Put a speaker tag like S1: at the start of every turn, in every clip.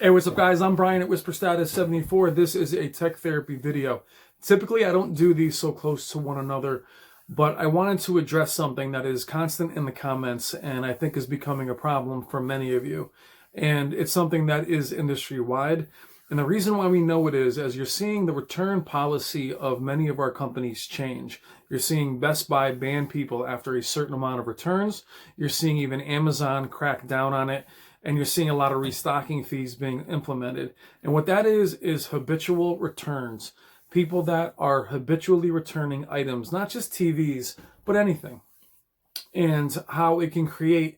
S1: Hey, what's up guys? I'm Brian at WhisperStatus74. This is a tech therapy video. Typically, I don't do these so close to one another, but I wanted to address something that is constant in the comments and I think is becoming a problem for many of you. And it's something that is industry-wide. And the reason why we know it is, as you're seeing the return policy of many of our companies change. You're seeing Best Buy ban people after a certain amount of returns. You're seeing even Amazon crack down on it. And you're seeing a lot of restocking fees being implemented. And what that is habitual returns. People that are habitually returning items, not just TVs, but anything. And how it can create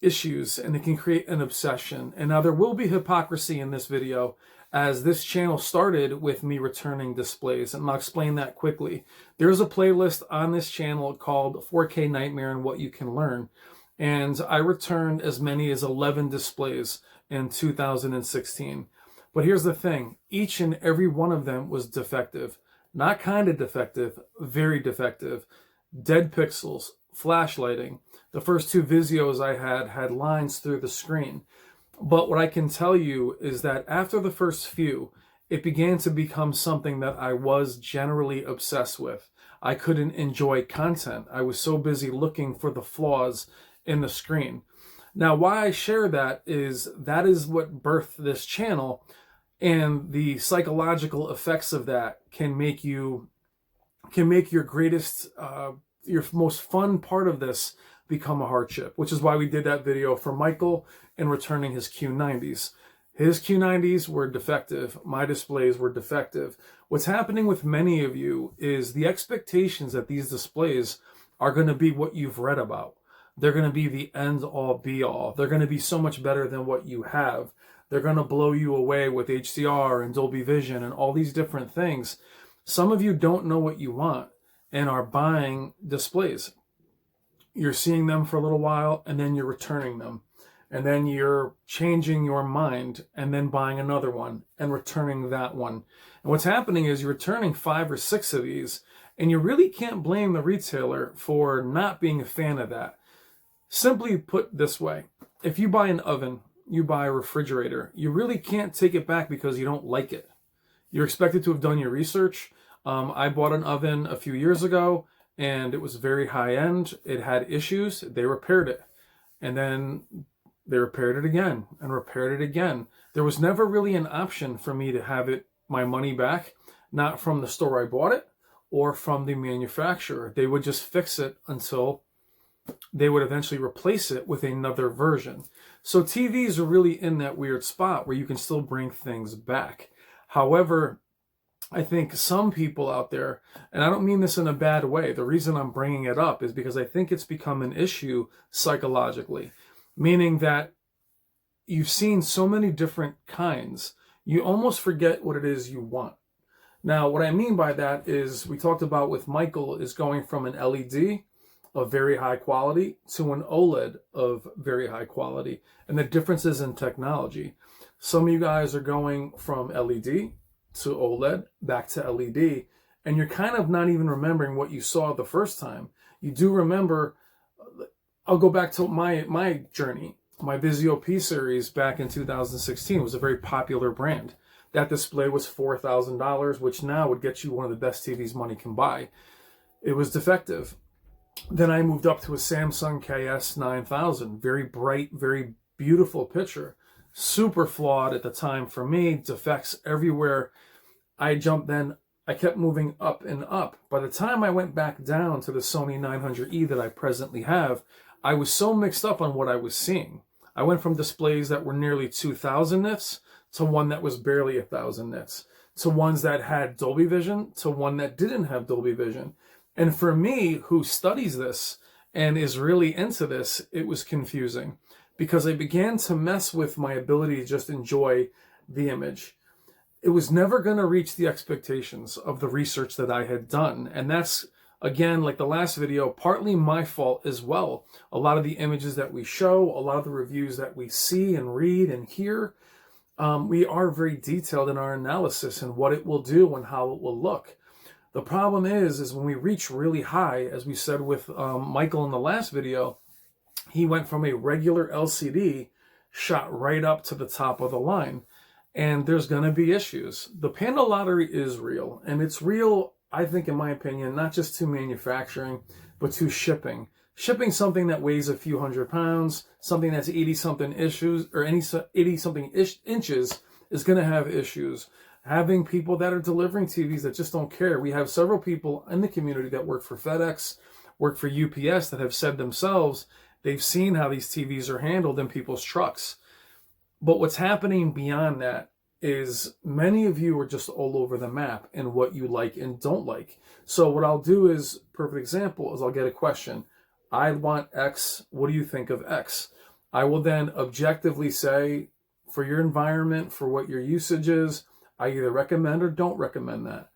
S1: issues and it can create an obsession. And now there will be hypocrisy in this video, as this channel started with me returning displays, and I'll explain that quickly. There's a playlist on this channel called 4K Nightmare and What You Can Learn. And I returned as many as 11 displays in 2016. But here's the thing, each and every one of them was defective. Not kind of defective, very defective. Dead pixels, flashlighting. The first two Visios I had lines through the screen. But what I can tell you is that after the first few, it began to become something that I was generally obsessed with. I couldn't enjoy content. I was so busy looking for the flaws in the screen. Now, why I share that is what birthed this channel, and the psychological effects of that can make your greatest, your most fun part of this become a hardship, which is why we did that video for Michael and returning his Q90s. His Q90s were defective. My displays were defective. What's happening with many of you is the expectations that these displays are going to be what you've read about. They're going to be the end-all, be-all. They're going to be so much better than what you have. They're going to blow you away with HDR and Dolby Vision and all these different things. Some of you don't know what you want and are buying displays. You're seeing them for a little while, and then you're returning them. And then you're changing your mind and then buying another one and returning that one. And what's happening is you're returning 5 or 6 of these, and you really can't blame the retailer for not being a fan of that. Simply put this way, if you buy an oven, you buy a refrigerator, you really can't take it back because you don't like it. You're expected to have done your research. I bought an oven a few years ago, and it was very high-end. It had issues. They repaired it. And then they repaired it again and repaired it again. There was never really an option for me to have my money back, not from the store I bought it or from the manufacturer. They would just fix it until they would eventually replace it with another version. So TVs are really in that weird spot where you can still bring things back. However, I think some people out there, and I don't mean this in a bad way, the reason I'm bringing it up is because I think it's become an issue psychologically, meaning that you've seen so many different kinds, you almost forget what it is you want. Now, what I mean by that is, we talked about with Michael, is going from an LED of very high quality to an OLED of very high quality, and the differences in technology. Some of you guys are going from LED to OLED back to LED, and you're kind of not even remembering what you saw the first time. You do remember, I'll go back to my journey. My Vizio P series back in 2016 was a very popular brand. That display was $4,000, which now would get you one of the best TVs money can buy. It was defective. Then I moved up to a Samsung KS9000, very bright, very beautiful picture, super flawed at the time for me, defects everywhere. I kept moving up and up. By the time I went back down to the Sony 900E that I presently have, I was so mixed up on what I was seeing. I went from displays that were nearly 2,000 nits to one that was barely 1,000 nits, to ones that had Dolby Vision to one that didn't have Dolby Vision. And for me, who studies this and is really into this, it was confusing because I began to mess with my ability to just enjoy the image. It was never going to reach the expectations of the research that I had done. And that's, again, like the last video, partly my fault as well. A lot of the images that we show, a lot of the reviews that we see and read and hear, we are very detailed in our analysis and what it will do and how it will look. The problem is when we reach really high, as we said with Michael in the last video, he went from a regular LCD shot right up to the top of the line. and there's going to be issues. The panel lottery is real, and it's real, I think, in my opinion, not just to manufacturing, but to shipping. Shipping something that weighs a few hundred pounds, something that's 80-something issues or 80-something inches is going to have issues. Having people that are delivering TVs that just don't care. We have several people in the community that work for FedEx, work for UPS, that have said themselves they've seen how these TVs are handled in people's trucks. But what's happening beyond that is many of you are just all over the map in what you like and don't like. So what I'll do is, perfect example, is I'll get a question. I want X. What do you think of X? I will then objectively say, for your environment, for what your usage is, I either recommend or don't recommend that.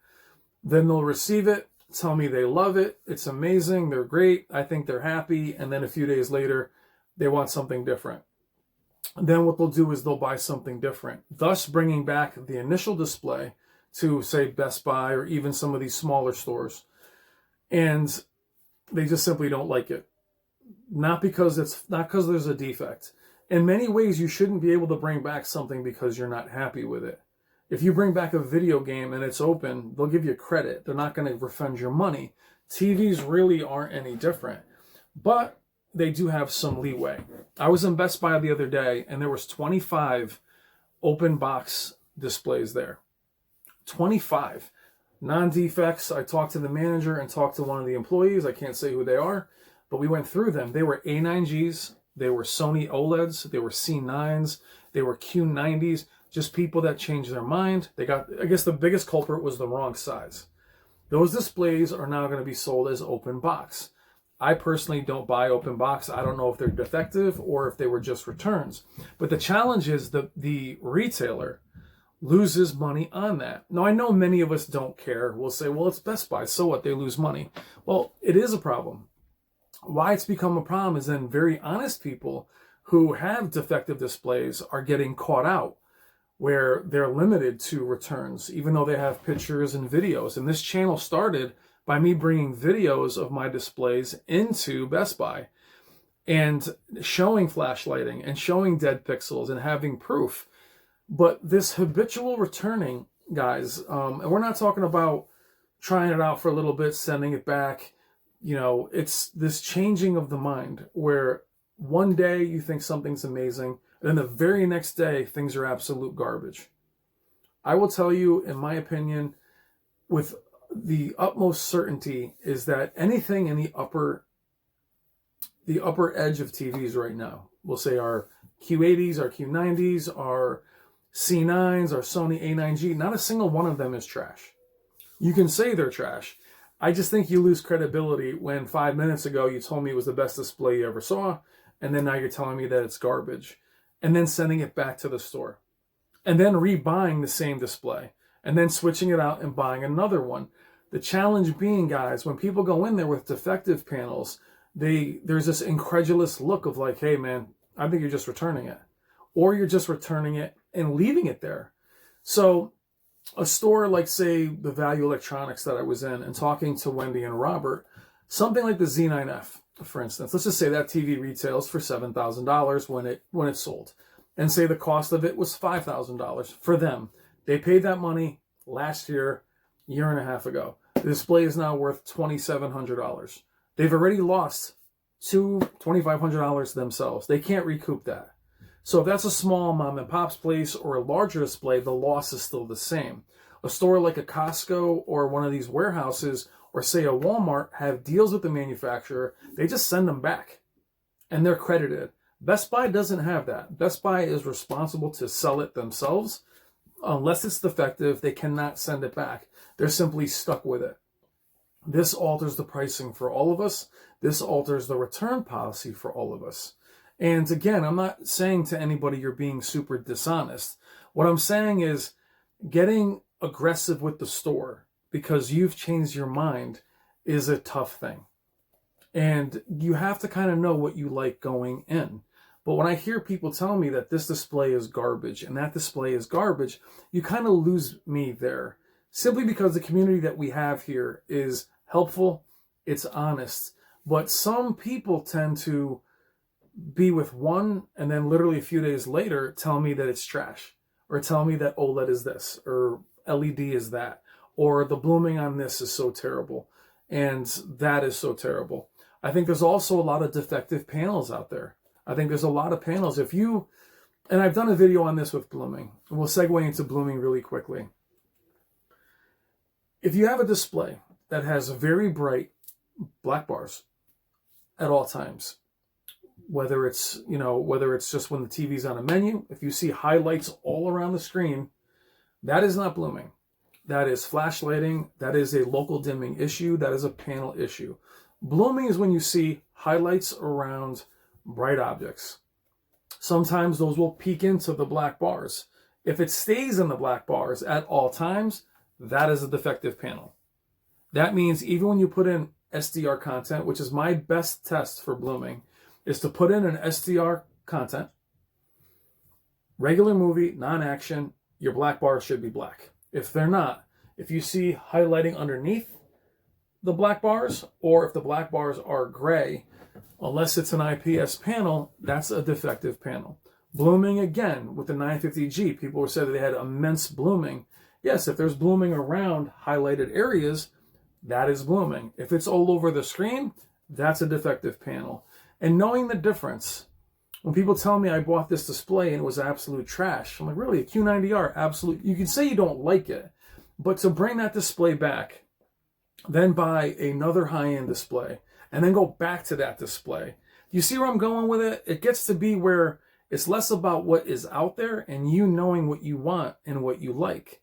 S1: Then they'll receive it, tell me they love it, it's amazing, they're great, I think they're happy, and then a few days later, they want something different. Then what they'll do is they'll buy something different, thus bringing back the initial display to, say, Best Buy or even some of these smaller stores. And they just simply don't like it. Not because there's a defect. In many ways, you shouldn't be able to bring back something because you're not happy with it. If you bring back a video game and it's open, they'll give you credit. They're not going to refund your money. TVs really aren't any different. But they do have some leeway. I was in Best Buy the other day, and there was 25 open box displays there. 25. Non-defects. I talked to the manager and talked to one of the employees. I can't say who they are, but we went through them. They were A9Gs. They were Sony OLEDs. They were C9s. They were Q90s. Just people that changed their mind. They got, I guess the biggest culprit was the wrong size. Those displays are now going to be sold as open box. I personally don't buy open box. I don't know if they're defective or if they were just returns. But the challenge is the retailer loses money on that. Now, I know many of us don't care. We'll say, well, it's Best Buy, so what? They lose money. Well, it is a problem. Why it's become a problem is then very honest people who have defective displays are getting caught out, where they're limited to returns, even though they have pictures and videos. And this channel started by me bringing videos of my displays into Best Buy and showing flashlighting and showing dead pixels and having proof. But this habitual returning, guys, and we're not talking about trying it out for a little bit, sending it back. You know, it's this changing of the mind where one day you think something's amazing, and then the very next day, things are absolute garbage. I will tell you, in my opinion, with the utmost certainty, is that anything in the upper edge of TVs right now, we'll say our Q80s, our Q90s, our C9s, our Sony A9G, not a single one of them is trash. You can say they're trash. I just think you lose credibility when 5 minutes ago you told me it was the best display you ever saw, and then now you're telling me that it's garbage, and then sending it back to the store, and then rebuying the same display, and then switching it out and buying another one. The challenge being, guys, when people go in there with defective panels, there's this incredulous look of like, hey man, I think you're just returning it. Or you're just returning it and leaving it there. So a store like, say, the Value Electronics that I was in, and talking to Wendy and Robert, something like the Z9F, for instance, let's just say that TV retails for $7,000 when it's sold. And say the cost of it was $5,000 for them. They paid that money last year and a half ago. The display is now worth $2,700. They've already lost $2,500 themselves. They can't recoup that. So if that's a small mom and pop's place or a larger display, the loss is still the same. A store like a Costco or one of these warehouses, or say a Walmart, have deals with the manufacturer. They just send them back and they're credited. Best Buy doesn't have that. Best Buy is responsible to sell it themselves. Unless it's defective, they cannot send it back. They're simply stuck with it. This alters the pricing for all of us. This alters the return policy for all of us. And again, I'm not saying to anybody you're being super dishonest. What I'm saying is getting aggressive with the store because you've changed your mind is a tough thing. And you have to kind of know what you like going in. But when I hear people tell me that this display is garbage and that display is garbage, you kind of lose me there. Simply because the community that we have here is helpful, it's honest. But some people tend to be with one and then literally a few days later tell me that it's trash. or tell me that OLED is this, or LED is that, or the blooming on this is so terrible, and that is so terrible. I think there's also a lot of defective panels out there. I think there's a lot of panels. And I've done a video on this with blooming, and we'll segue into blooming really quickly. If you have a display that has very bright black bars at all times, whether it's just when the TV's on a menu, if you see highlights all around the screen, that is not blooming. That is flash lighting. That is a local dimming issue. That is a panel issue. Blooming is when you see highlights around bright objects. Sometimes those will peek into the black bars. If it stays in the black bars at all times, that is a defective panel. That means even when you put in SDR content, which is my best test for blooming, is to put in an SDR content, regular movie, non-action, your black bars should be black. If they're not, if you see highlighting underneath the black bars, or if the black bars are gray, unless it's an IPS panel, that's a defective panel. Blooming, again, with the 950G, people said that they had immense blooming. Yes, if there's blooming around highlighted areas, that is blooming. If it's all over the screen, that's a defective panel. And knowing the difference, when people tell me I bought this display and it was absolute trash, I'm like, really, a Q90R, absolute. You can say you don't like it, but to bring that display back, then buy another high-end display, and then go back to that display. You see where I'm going with it? It gets to be where it's less about what is out there and you knowing what you want and what you like.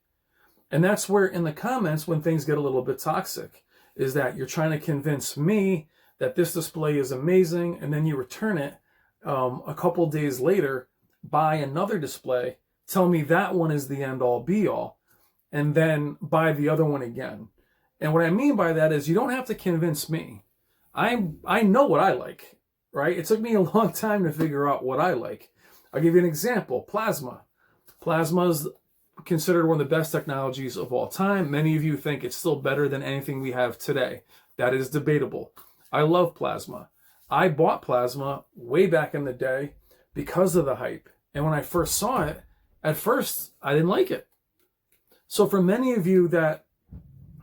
S1: And that's where in the comments, when things get a little bit toxic, is that you're trying to convince me that this display is amazing, and then you return it a couple days later, buy another display, tell me that one is the end all be all, and then buy the other one again. And what I mean by that is you don't have to convince me. I know what I like, right? It took me a long time to figure out what I like. I'll give you an example. Plasma. Plasma is considered one of the best technologies of all time. Many of you think it's still better than anything we have today. That is debatable. I love plasma. I bought plasma way back in the day because of the hype. And when I first saw it, at first, I didn't like it. So for many of you that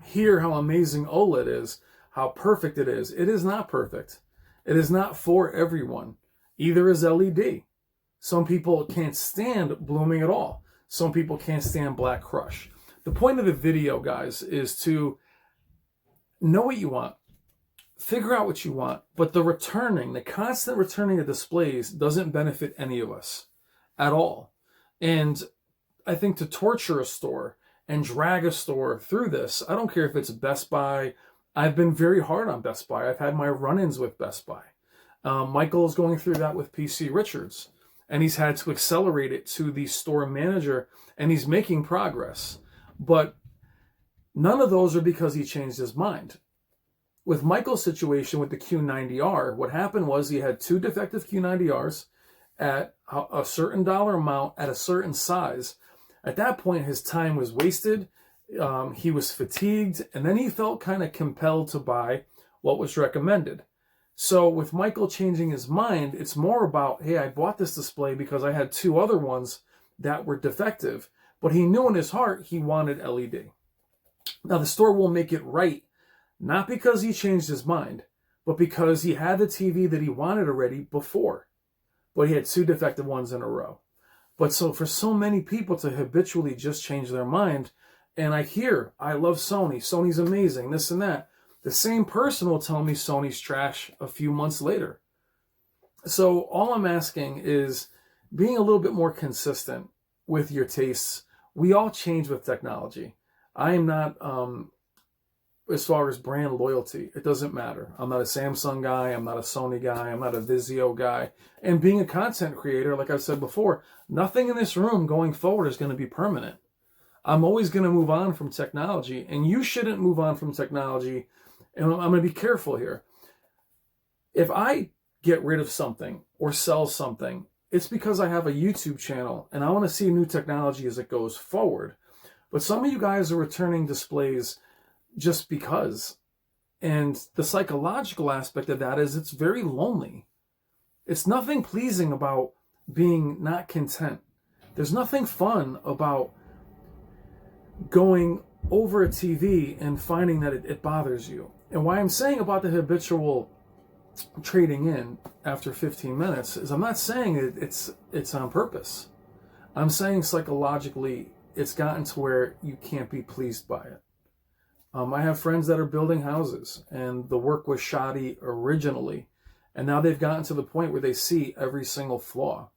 S1: hear how amazing OLED is, how perfect it is not perfect. It is not for everyone. Either is LED. Some people can't stand blooming at all. Some people can't stand black crush. The point of the video, guys, is to know what you want. Figure out what you want. But the constant returning of displays doesn't benefit any of us at all. And I think to torture a store and drag a store through this, I don't care if it's Best Buy. I've been very hard on Best Buy. I've had my run-ins with Best Buy. Michael is going through that with PC Richards. And he's had to accelerate it to the store manager, and he's making progress. But none of those are because he changed his mind. With Michael's situation with the Q90R, what happened was he had two defective Q90Rs at a certain dollar amount at a certain size. At that point, his time was wasted. He was fatigued, and then he felt kind of compelled to buy what was recommended. So with Michael changing his mind, it's more about, hey, I bought this display because I had two other ones that were defective. But he knew in his heart he wanted LED. Now, the store will make it right, not because he changed his mind, but because he had the TV that he wanted already before. But he had two defective ones in a row. But so for so many people to habitually just change their mind, and I hear, I love Sony, Sony's amazing, this and that. The same person will tell me Sony's trash a few months later. So all I'm asking is being a little bit more consistent with your tastes. We all change with technology. I am not, as far as brand loyalty, it doesn't matter. I'm not a Samsung guy. I'm not a Sony guy. I'm not a Vizio guy. And being a content creator, like I've said before, nothing in this room going forward is going to be permanent. I'm always going to move on from technology, and you shouldn't move on from technology. And I'm going to be careful here. If I get rid of something or sell something, it's because I have a YouTube channel and I want to see new technology as it goes forward. But some of you guys are returning displays just because. And the psychological aspect of that is it's very lonely. It's nothing pleasing about being not content. There's nothing fun about going over a TV and finding that it bothers you. And why I'm saying about the habitual trading in after 15 minutes is I'm not saying it's on purpose. I'm saying psychologically it's gotten to where you can't be pleased by it. I have friends that are building houses and the work was shoddy originally, and now they've gotten to the point where they see every single flaw.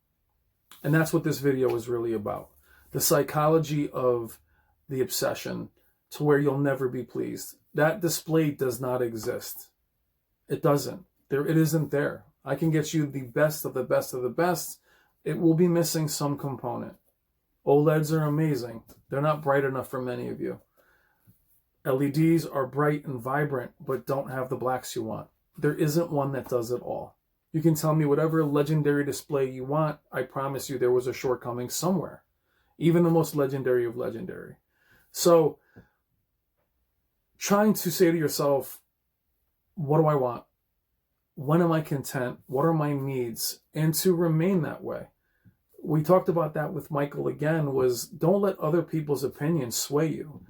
S1: And that's what this video is really about. The psychology of the obsession to where you'll never be pleased. That display does not exist. It doesn't. It isn't there. I can get you the best of the best of the best. It will be missing some component. OLEDs are amazing. They're not bright enough for many of you. LEDs are bright and vibrant, but don't have the blacks you want. There isn't one that does it all. You can tell me whatever legendary display you want. I promise you there was a shortcoming somewhere. Even the most legendary of legendary. So, trying to say to yourself, what do I want? When am I content? What are my needs? And to remain that way. We talked about that with Michael again, was don't let other people's opinions sway you.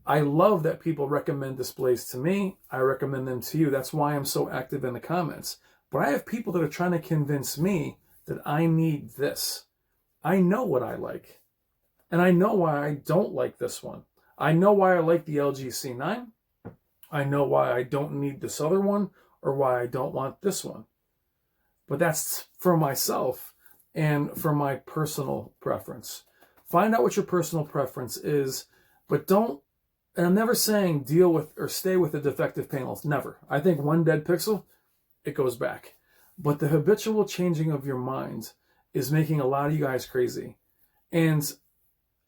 S1: I love that people recommend displays to me. I recommend them to you. That's why I'm so active in the comments. But I have people that are trying to convince me that I need this. I know what I like. And I know why I don't like this one. I know why I like the LG C9. I know why I don't need this other one or why I don't want this one. But that's for myself and for my personal preference. Find out what your personal preference is, but don't, and I'm never saying deal with or stay with the defective panels. Never. I think one dead pixel, it goes back. But the habitual changing of your mind is making a lot of you guys crazy. And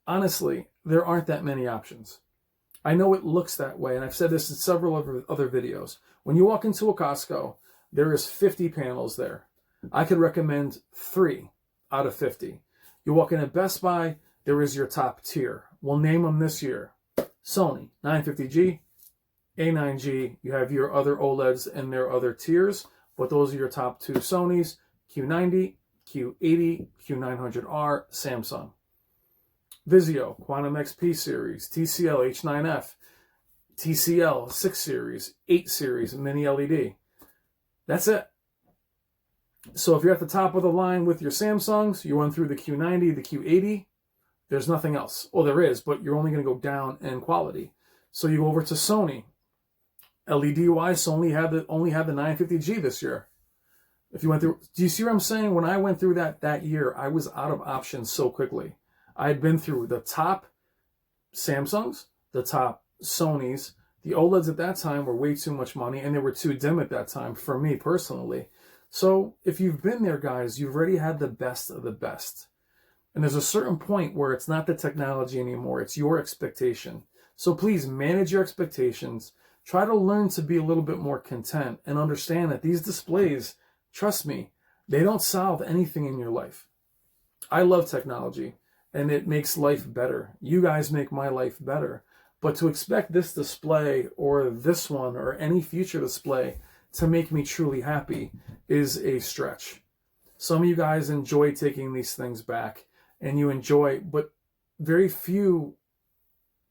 S1: honestly, there aren't that many options. I know it looks that way, and I've said this in several other videos. When you walk into a Costco, there is 50 panels there. I could recommend 3 out of 50. You walk in at Best Buy, there is your top tier. We'll name them this year. Sony, 950G, A9G. You have your other OLEDs and their other tiers, but those are your top 2 Sonys, Q90, Q80, Q900R, Samsung. Vizio, Quantum XP series, TCL H9F, TCL 6 series, 8 series, mini LED. That's it. So if you're at the top of the line with your Samsungs, you run through the Q90, the Q80, there's nothing else. Well, there is, but you're only going to go down in quality. So you go over to Sony. LED-wise, Sony only had the 950G this year. If you went through, do you see what I'm saying? When I went through that year, I was out of options so quickly. I had been through the top Samsungs, the top Sonys. The OLEDs at that time were way too much money, and they were too dim at that time for me personally. So if you've been there, guys, you've already had the best of the best. And there's a certain point where it's not the technology anymore. It's your expectation. So please manage your expectations. Try to learn to be a little bit more content and understand that these displays, trust me, they don't solve anything in your life. I love technology, and it makes life better. You guys make my life better. But to expect this display or this one or any future display to make me truly happy is a stretch. Some of you guys enjoy taking these things back, and you enjoy, but very few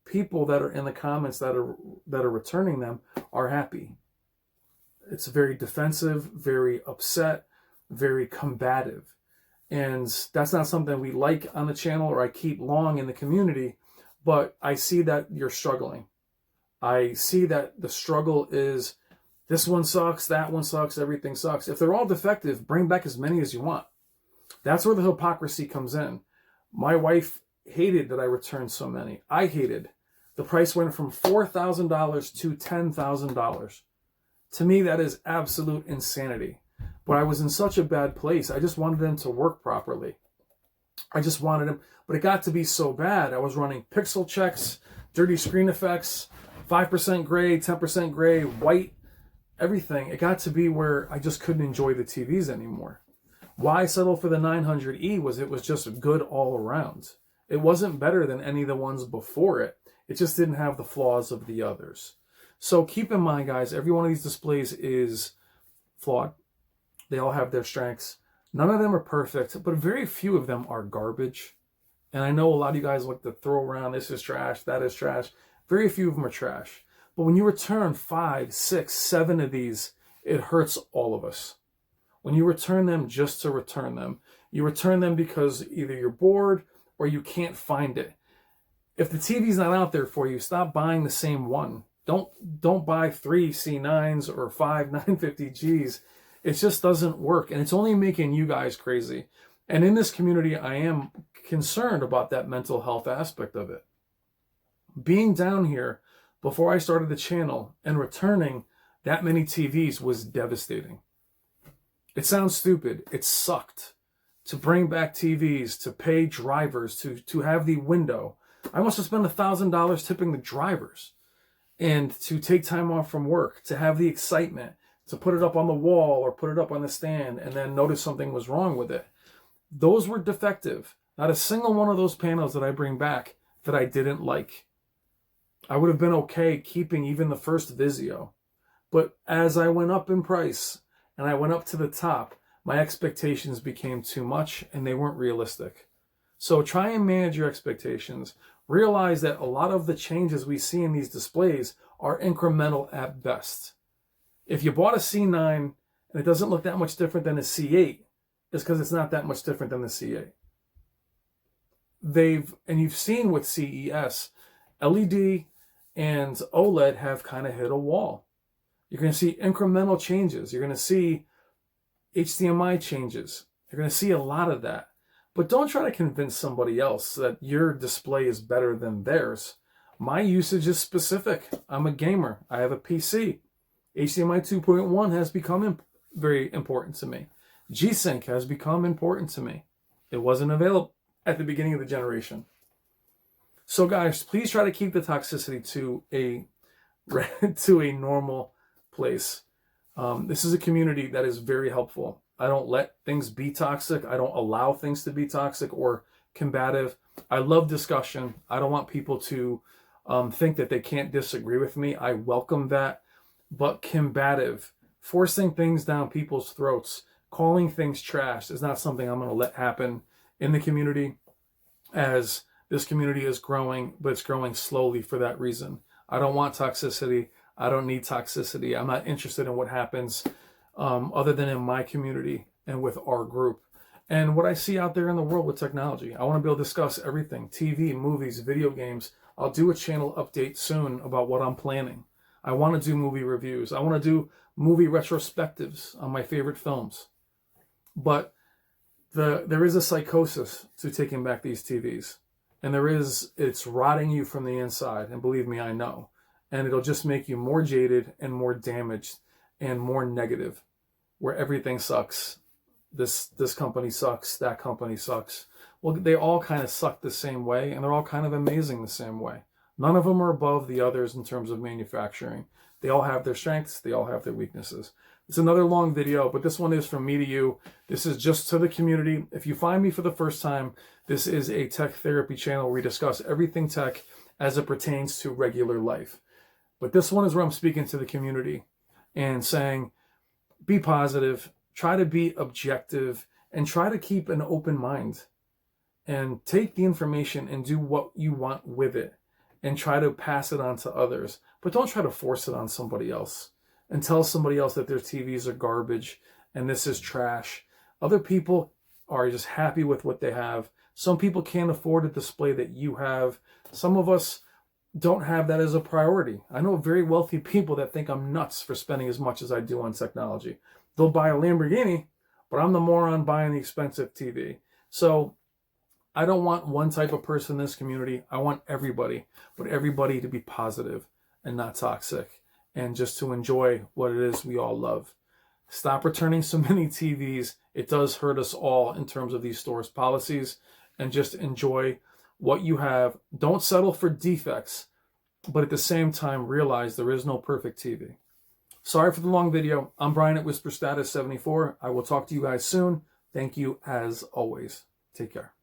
S1: people that are in the comments that are returning them are happy. It's very defensive, very upset, very combative. And that's not something we like on the channel or I keep long in the community, but I see that you're struggling. I see that the struggle is this one sucks, that one sucks, everything sucks. If they're all defective, bring back as many as you want. That's where the hypocrisy comes in. My wife hated that I returned so many. I hated. The price went from $4,000 to $10,000. To me, that is absolute insanity. But I was in such a bad place. I just wanted them to work properly. I just wanted them. But it got to be so bad. I was running pixel checks, dirty screen effects, 5% gray, 10% gray, white, everything. It got to be where I just couldn't enjoy the TVs anymore. Why settle for the 900E was it was just good all around. It wasn't better than any of the ones before it. It just didn't have the flaws of the others. So keep in mind, guys, every one of these displays is flawed. They all have their strengths. None of them are perfect, but very few of them are garbage. And I know a lot of you guys like to throw around, this is trash, that is trash. Very few of them are trash. But when you return 5, 6, 7 of these, it hurts all of us. When you return them just to return them, you return them because either you're bored or you can't find it. If the TV's not out there for you, stop buying the same one. Don't buy 3 C9s or 5 950Gs. It just doesn't work, and it's only making you guys crazy. And in this community, I am concerned about that mental health aspect of it. Being down here before I started the channel and returning that many TVs was devastating. It sounds stupid. It sucked to bring back TVs, to pay drivers, to have the window. I must have spent $1,000 tipping the drivers, and to take time off from work, to have the excitement, to put it up on the wall or put it up on the stand and then notice something was wrong with it. Those were defective. Not a single one of those panels that I bring back that I didn't like. I would have been okay keeping even the first Vizio. But as I went up in price and I went up to the top, my expectations became too much and they weren't realistic. So try and manage your expectations. Realize that a lot of the changes we see in these displays are incremental at best. If you bought a C9 and it doesn't look that much different than a C8, it's because it's not that much different than the C8. And you've seen with CES, LED and OLED have kind of hit a wall. You're going to see incremental changes. You're going to see HDMI changes. You're going to see a lot of that. But don't try to convince somebody else that your display is better than theirs. My usage is specific. I'm a gamer. I have a PC. HDMI 2.1 has become very important to me. G-Sync has become important to me. It wasn't available at the beginning of the generation. So guys, please try to keep the toxicity to a normal place. This is a community that is very helpful. I don't let things be toxic. I don't allow things to be toxic or combative. I love discussion. I don't want people to think that they can't disagree with me. I welcome that. But combative, forcing things down people's throats, calling things trash is not something I'm going to let happen in the community, as this community is growing, but it's growing slowly for that reason. I don't want toxicity. I don't need toxicity. I'm not interested in what happens other than in my community and with our group. And what I see out there in the world with technology. I want to be able to discuss everything: TV, movies, video games. I'll do a channel update soon about what I'm planning. I want to do movie reviews. I want to do movie retrospectives on my favorite films. But there is a psychosis to taking back these TVs. And it's rotting you from the inside. And believe me, I know. And it'll just make you more jaded and more damaged and more negative, where everything sucks. This company sucks. That company sucks. Well, they all kind of suck the same way, and they're all kind of amazing the same way. None of them are above the others in terms of manufacturing. They all have their strengths. They all have their weaknesses. It's another long video, but this one is from me to you. This is just to the community. If you find me for the first time, this is a tech therapy channel where we discuss everything tech as it pertains to regular life. But this one is where I'm speaking to the community and saying, be positive, try to be objective, and try to keep an open mind. And take the information and do what you want with it. And try to pass it on to others. But don't try to force it on somebody else and tell somebody else that their TVs are garbage and this is trash. Other people are just happy with what they have. Some people can't afford a display that you have. Some of us don't have that as a priority. I know very wealthy people that think I'm nuts for spending as much as I do on technology. They'll buy a Lamborghini, but I'm the moron buying the expensive TV. So I don't want one type of person in this community. I want everybody, but everybody to be positive and not toxic, and just to enjoy what it is we all love. Stop returning so many TVs. It does hurt us all in terms of these stores' policies, and just enjoy what you have. Don't settle for defects, but at the same time, realize there is no perfect TV. Sorry for the long video. I'm Brian at Whisper Status 74. I will talk to you guys soon. Thank you as always. Take care.